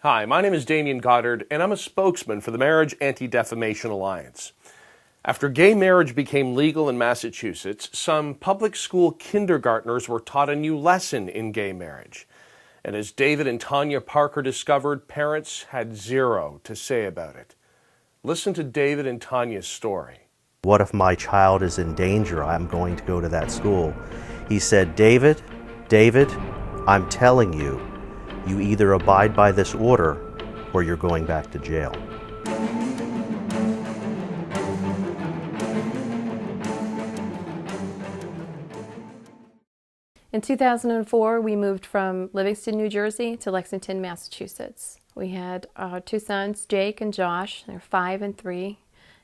Hi, my name is Damien Goddard, and I'm a spokesman for the Marriage Anti-Defamation Alliance. After gay marriage became legal in Massachusetts, some public school kindergartners were taught a new lesson in gay marriage. And as David and Tanya Parker discovered, parents had zero to say about it. Listen to David and Tanya's story. What if my child is in danger? I'm going to go to that school. He said, David, I'm telling you, you either abide by this order or you're going back to jail. In 2004, we moved from Livingston, New Jersey to Lexington, Massachusetts. We had two sons, Jake and Josh. They're 5 and 3,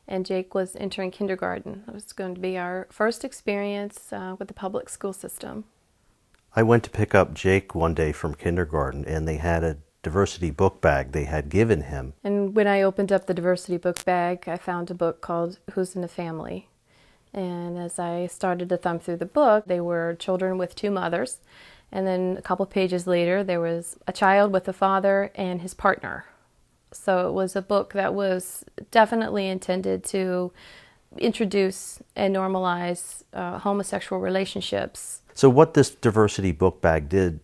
and Jake was entering kindergarten. It was going to be our first experience with the public school system. I went to pick up Jake one day from kindergarten, and they had a diversity book bag they had given him. And when I opened up the diversity book bag, I found a book called Who's in the Family? And as I started to thumb through the book, they were children with 2 mothers. And then a couple pages later, there was a child with a father and his partner. So it was a book that was definitely intended to introduce and normalize homosexual relationships. So what this diversity book bag did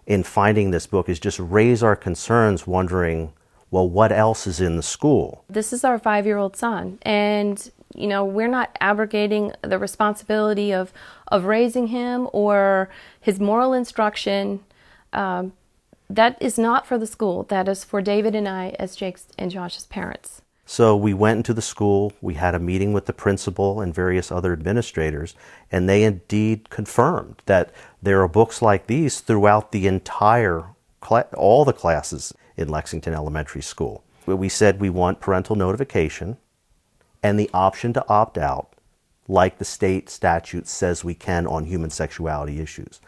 in finding this book is just raise our concerns, wondering, well, what else is in the school? This is our 5-year-old son, and we're not abrogating the responsibility of raising him or his moral instruction. That is not for the school. That is for David and I as Jake's and Josh's parents. So we went into the school, we had a meeting with the principal and various other administrators, and they indeed confirmed that there are books like these throughout the entire all the classes in Lexington Elementary School. We said we want parental notification and the option to opt out, like the state statute says we can on human sexuality issues.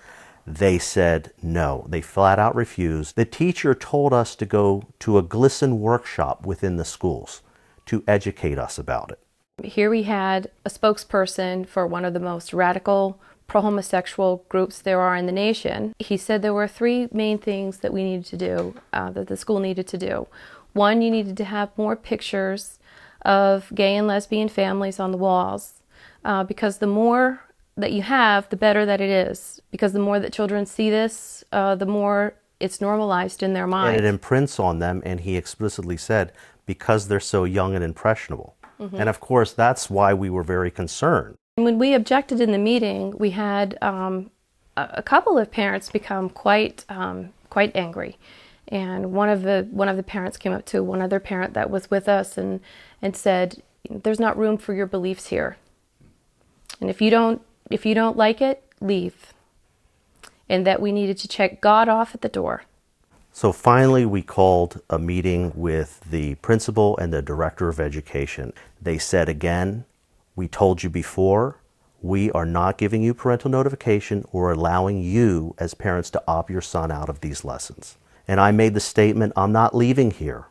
They said no. They flat out refused. The teacher told us to go to a GLSEN workshop within the schools to educate us about it. Here we had a spokesperson for one of the most radical pro-homosexual groups there are in the nation. He said there were 3 main things that we needed to do, that the school needed to do. 1, you needed to have more pictures of gay and lesbian families on the walls, because the more that you have, the better that it is. Because the more that children see this, the more it's normalized in their mind. And it imprints on them, and he explicitly said, because they're so young and impressionable. Mm-hmm. And of course, that's why we were very concerned. When we objected in the meeting, we had a couple of parents become quite angry. And one of the parents came up to one other parent that was with us and said, "There's not room for your beliefs here. And if you don't like it, leave." And that we needed to check God off at the door. So finally, we called a meeting with the principal and the director of education. They said again, we told you before, we are not giving you parental notification or allowing you as parents to opt your son out of these lessons. And I made the statement, I'm not leaving here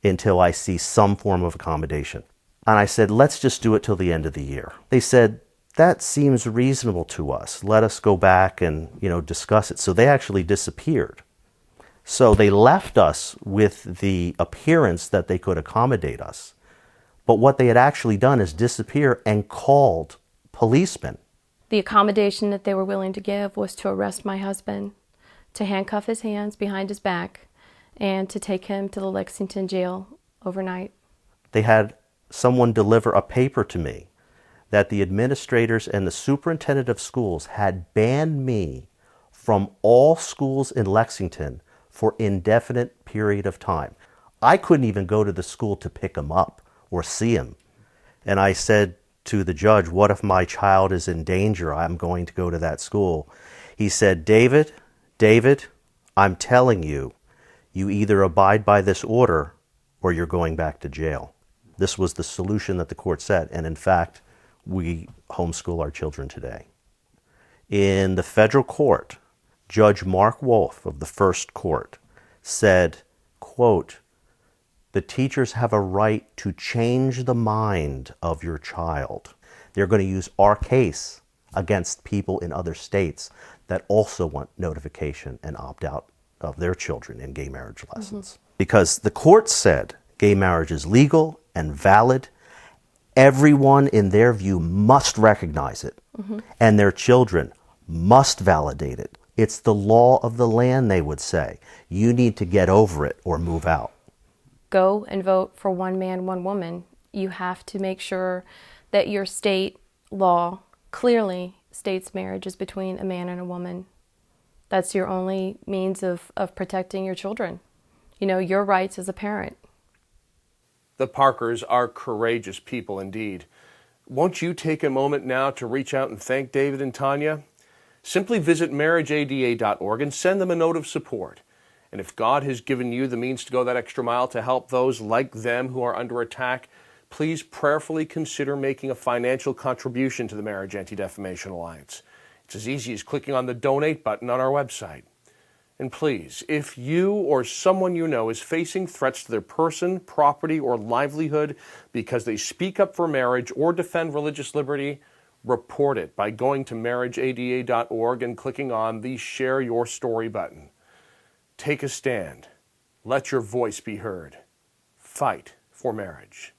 until I see some form of accommodation. And I said, let's just do it till the end of the year. They said, that seems reasonable to us. Let us go back and discuss it. So they actually disappeared. So they left us with the appearance that they could accommodate us. But what they had actually done is disappear and called policemen. The accommodation that they were willing to give was to arrest my husband, to handcuff his hands behind his back, and to take him to the Lexington jail overnight. They had someone deliver a paper to me that the administrators and the superintendent of schools had banned me from all schools in Lexington for indefinite period of time. I couldn't even go to the school to pick him up or see him. And I said to the judge, what if my child is in danger? I'm going to go to that school. He said, David, I'm telling you, you either abide by this order or you're going back to jail. This was the solution that the court said. And in fact, we homeschool our children today. In the federal court, Judge Mark Wolf of the First Court said, quote, the teachers have a right to change the mind of your child. They're going to use our case against people in other states that also want notification and opt out of their children in gay marriage lessons. Mm-hmm. because the court said gay marriage is legal and valid. Everyone, in their view, must recognize it, and their children must validate it. It's the law of the land, they would say. You need to get over it or move out. Go and vote for one man, one woman. You have to make sure that your state law clearly states marriage is between a man and a woman. That's your only means of protecting your children. You know, your rights as a parent. The Parkers are courageous people indeed. Won't you take a moment now to reach out and thank David and Tanya? Simply visit marriageada.org and send them a note of support. And if God has given you the means to go that extra mile to help those like them who are under attack, please prayerfully consider making a financial contribution to the Marriage Anti-Defamation Alliance. It's as easy as clicking on the donate button on our website. And please, if you or someone you know is facing threats to their person, property, or livelihood because they speak up for marriage or defend religious liberty, report it by going to marriageada.org and clicking on the Share Your Story button. Take a stand. Let your voice be heard. Fight for marriage.